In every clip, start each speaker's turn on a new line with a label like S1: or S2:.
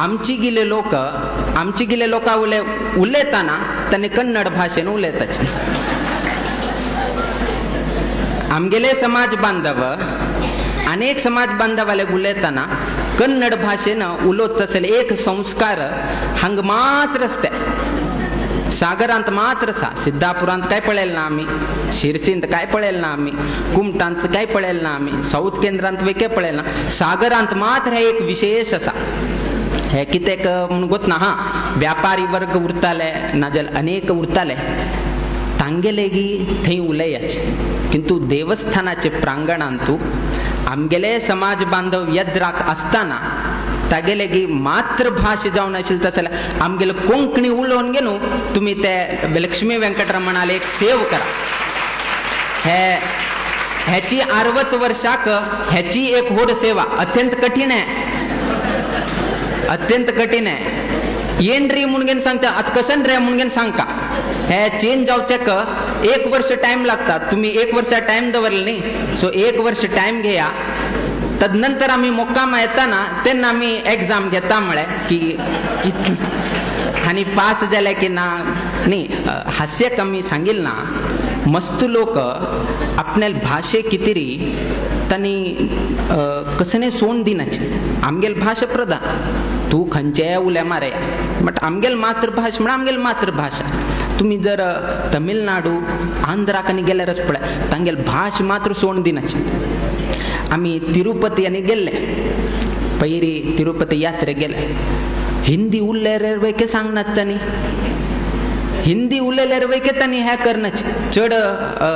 S1: आमची गिले लोक उलयताना त्यांनी कन्नड भाषेन उलयताचे. आमगेले समाज बांधव अनेक समाज बांधवाले उलयताना कन्नड भाषेनं उलोत असेल एक संस्कार हंग मात्रच ते सागरांत मात्र सा. सिद्धापुरांत काय पळेल ना आम्ही, शिरसींत काय पळेल ना आम्ही, कुमटांत काय पळेल ना आम्ही, साऊथ केंद्रांत वेके पळेल ना, सागरांत मात्र हे एक विशेष असा. हे कितेक म्हणून गोत ना. हा व्यापारी वर्ग उरताले नाजल अनेक उरताले तांगेलेगी थंय उलयाचे. किंतु देवस्थानाचे प्रांगणांतू आमगेले समाज बांधव यद्राक असताना तागेलेगी मातृभाषा जाऊन असेल तसं आमगेले कोंकणी उलोवन गेनू तुम्ही ते लक्ष्मी व्यंकटरमणाला एक सेव करा. ह्याची 60 वर्षाक ह्याची एक होड सेवा अत्यंत कठीण आहे, अत्यंत कठीण आहे. येनरी म्हणून सांगता आता कसं रे म्हणून सांगता हे चेंज जावचेक 1 वर्ष टाइम लागतात. तुम्ही 1 वर्ष टाइम दवरले न्ही, सो 1 वर्ष टाइम घेया. तदनंतर आम्ही मोक्काम येताना त्यांना आम्ही एक्झाम घेता म्हळे की आणि पास झाले की ना नाही. हास्य कमी सांगील ना मस्त लोक आपल्या भाषे कितीरी त्यांनी कसने सोन दिनाचे. आमगेल भाषा प्रधान तू खंचे उल्या मारे बट आमगेल मातृभाषा म्हणजे आमगेल मातृभाषा. तुम्ही जर तमिळनाडू आंध्राकनी गेल्यारच पळय तांगेल भाषा मात्र सोन दिनाचे. आम्ही तिरुपती आणि गेले पैरी तिरुपती यात्रे गेले हिंदी उल्लेर वेके सांगणार त्यांनी हिंदी उलयल्यार वैके त्यांनी ह्या करण्याची चढ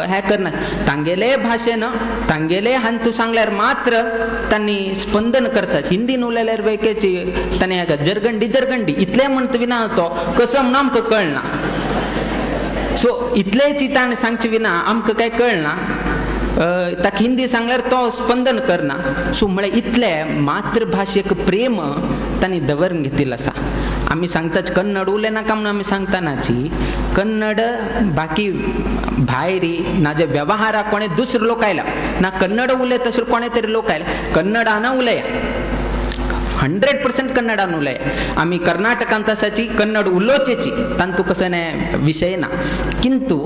S1: ह्या करणार तांगेले भाषेनं तांगेले हांतू सांगल्यार मात्र त्यांनी स्पंदन करतात. हिंदी उलयल्यार वैकेची त्यांनी ह्या जरगंडी इतले म्हणत विना तो कसं नामक कळना. सो इतलेची ताण सांगची विना आमक काय कळना. ताक हिंदी सांगल्यार तो स्पंदन करना. सो म्हळे इतले मातृभाषेक प्रेम त्यांनी दवरून घेतील असा. आम्ही सांगताच कन्नड उले नाका म्हणून आम्ही सांगतानाची कन्नड बाकी भायरी ना जे व्यवहारा कोणे दुसरे लोक आयला ना कन्नड उलय तसं कोणे तरी लोक आयला कन्नडाना उलया 100% कन्नडान उलय. आम्ही कर्नाटकांत असाची कन्नड उलोचेची तांतू कसं नाही विषय ना. किंतु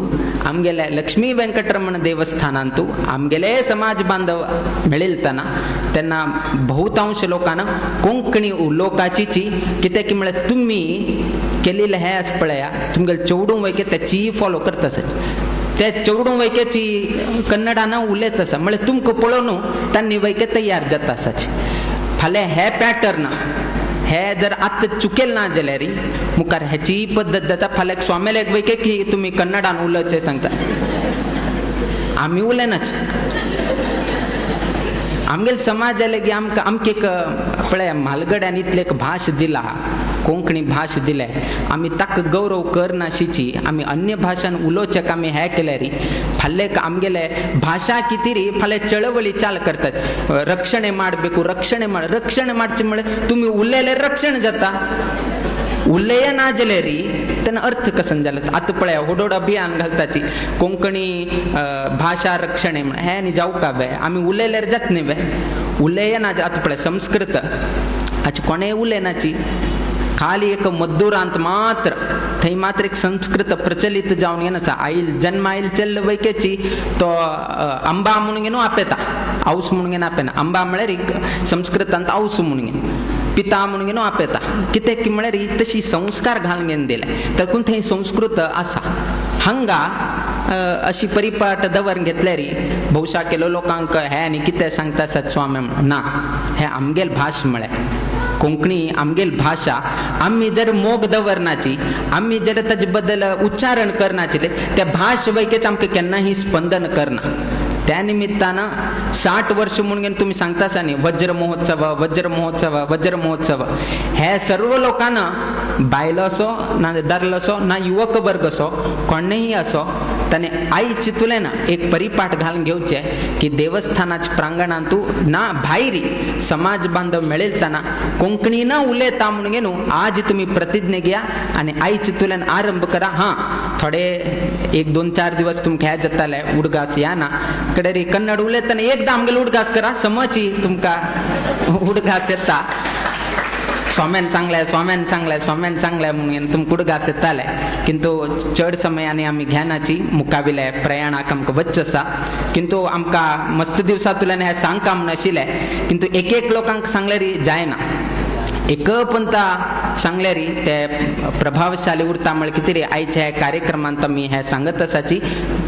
S1: आमगेले लक्ष्मी व्यंकटरमण देवस्थानांतू आमगेले समाज बांधव मेळिलतना त्यांना बहुतांश लोकांना कोंकणी उलोवपाची कित्याक की म्हळ्यार तुम्ही केलेले हे आस पळया तुमगेले चवडूं वैके त्याची फॉलो करता आसच. त्या चवडूं वैकेची कन्नडाना उलयत आसा म्हळ्यार तुमकां पळोवन तांणी वैके तयार जाता आसाचे. फाल्यां हे पॅटर्न हे जर आत्ता चुकेल ना जाल्यार मुखार ह्याची पद्दत जाता. फाल्यां स्वामीले वैके की तुम्ही कन्नडान उलयचे सांगता आमी उलयनाच. आमगेल समाज जाले की आमकां आमके पळय म्हालगड्यान इतले भाश दिला कोंकणी भाश दिले आमी ताका गौरव करनाशिची आमी अन्य भाषान उलोवचेक आमी हे केल्यार फाल्यां आमगेले भाषा कितीरी फाल्यां चळवळी चाल करतात. रक्षणे ಮಾಡಬೇಕು रक्षणे माडचे म्हळ्यार तुम्ही उलयल्यार रक्षण जाता. उलय ना जाल्यारी त्यानं अर्थ कसं झालं. आता पळया होडोड अभियान घालताची कोंकणी भाषा रक्षणे म्हण हे न्ही जाऊ का बे आम्ही उलयल्यार जात न्ही बे उलय ना. आता पळय संस्कृत हाची कोणेय उलयनाची खाली एक मद्दुरांत मात्र थंय मात्र एक संस्कृत प्रचलित जावन येन आसा. आईल जन्म आईल चल वैकेची तो अंबा म्हणून घेनो आपेता औस म्हणून घेन आपेना. अंबा म्हळ्यार एक संस्कृतांत औस म्हणून घेन पिता म्हणून घेनो आपेता कित्याक की म्हळ्यार तशी संस्कार घालून घेवन दिले तातूंत थंय संस्कृत आसा. हांगा अशी परिपाट दवरून घेतल्यार भौशा केलो लोकांक हे आनी कितें सांगता आसात स्वामी ना हे आमगेल भास म्हळ्यार कोंकणी आमगेल भाषा आम्ही जर मोग दवरनाची आम्ही जर ताजे बद्दल उच्चारण करनाचे त्या भाश वैकेच आमकां केन्नाही स्पंदन करना. त्या निमित्तानं 60 वर्ष म्हणून तुम्ही सांगता न्ही वज्र महोत्सव हे सर्व लोकांना बायलो असो ना दादलो असो ना युवक वर्ग असो कोणेही असो त्याने आई चितुलें ना एक परिपाठ घालून घेवचे की देवस्थानाच्या प्रांगणांतू ना भायरी समाज बांधव मेळिलतना कोंकणी ना उलयता म्हणून घेनू आज तुम्ही प्रतिज्ञा घ्या आणि आई चितुलें आरंभ करा. हां थोडे 1-2-4 दिवस तुमकां हे जाताले उडगास या ना कडेरी कन्नड उलयतना एकदा आमगेले उडगास करा समची तुमकां उडगास येता. स्वाम्यान चांगलाय स्वाम्यान चांगलाय स्वाम्यान चांगलाय म्हणून तुम कुड घास येताले किंतु चड समय आणि आम्ही घ्यानाची मुकाबिले प्रयाणाक आमकां वच्चें आसा किंतु आमकां मस्त दिवसांतल्यान हें सांगता म्हण आशिल्लें किंतु एक एक लोकांक सांगल्यार जायना एक पंता सांगल्यार ते प्रभावशाली उरता म्हळ्यार कितें रे आयच्या ह्या कार्यक्रमांत आमी हें सांगत आसाची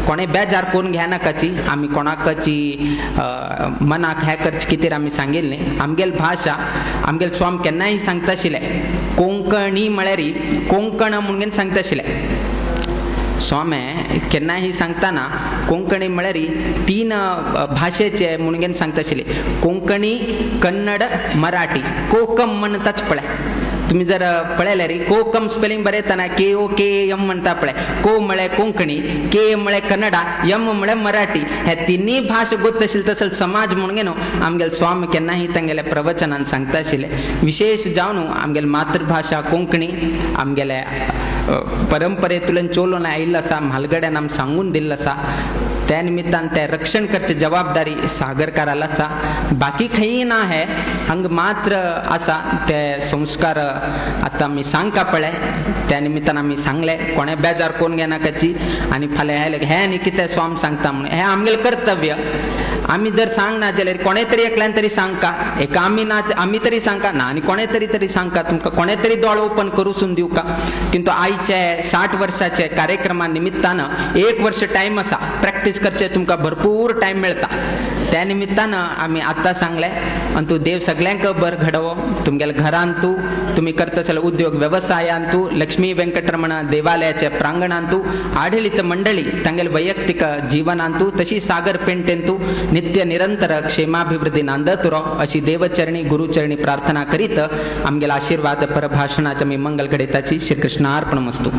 S1: कोणें बेजार करून घेनाकाची आमी कोणाकची मनाक हें करची कितें आमी सांगिल्लें आमगेल भाशा आमगेल स्वाम केन्नाय सांगता आशिल्ले कोंकणी म्हळ्यार कोंकण म्हणून सांगता आशिल्ले स्वामे केन्नाय सांगताना कोंकणी म्हळ्यार 3 भाशेचे म्हणून सांगता आशिल्ले कोंकणी कन्नड मराठी कोकम म्हणटाच पळय तुम्ही जर पळयल्यार कोकम स्पेलिंग बरयतना KOKM म्हणटा पळय को म्हळ्यार कोंकणी के म्हळ्यार कन्नडा यम म्हळ्यार मराठी हे तिनी भाशा गोत आशिल्ले तसले समाज म्हणून न्हू आमगेल स्वामी केन्नाय तांगेले प्रवचनान सांगता आशिल्ले विशेष जावन आमगेल मातृभाषा कोंकणी आमगेले परंपरेतून चोलून आयिल्लो आसा म्हालगड्यान आमी सांगून दिल्लो आसा त्या निमित्तान ते रक्षण करची जबाबदारी सागरकाराला आसा बाकी खंय ना हे हांगा मात्र आसा ते संस्कार आतां आमी सांगता पळय त्या निमित्तान आमी सांगले कोणे बेजार कोण घेनाकाची आनी फाल्यां हे न्ही कितें स्वाम सांगता म्हणून हें आमगेलें कर्तव्य आमी जर सांगना जाल्यार कोणे तरी एकल्यान तरी सांगता एक आमी ना आमी तरी सांगता ना आनी कोणे तरी सांगता तुमकां कोणे तरी दोळ ओपन करूसून दिवका किंतु आयचे 60 वर्षाचे कार्यक्रमा निमित्तान 1 वर्ष टायम आसा प्रॅक्टीस करचे तुमकां भरपूर टायम मेळटा त्या निमित्तान आमी आतां सांगले आनी तूं देव सगळ्यांक बर घडोवो तुमगेल्या घरांत तूं तुमी करता आसले उद्योग वेवसायांत तूं लक्ष्मी वेंकटरमण देवालयाच्या प्रांगणांत तूं आडळीत मंडळी तांगेले वैयक्तीक जिवनांत तूं तशी सागर पेंटेन तूं नित्य निरंतर क्षेमाभिवृद्धी नांदत रो अशी देवचरणी गुरुचरणी प्रार्थना करीत आमगेला आशीर्वाद परभाषणाच्या मी मंगल घडयताची श्री कृष्णार्पणमस्तु.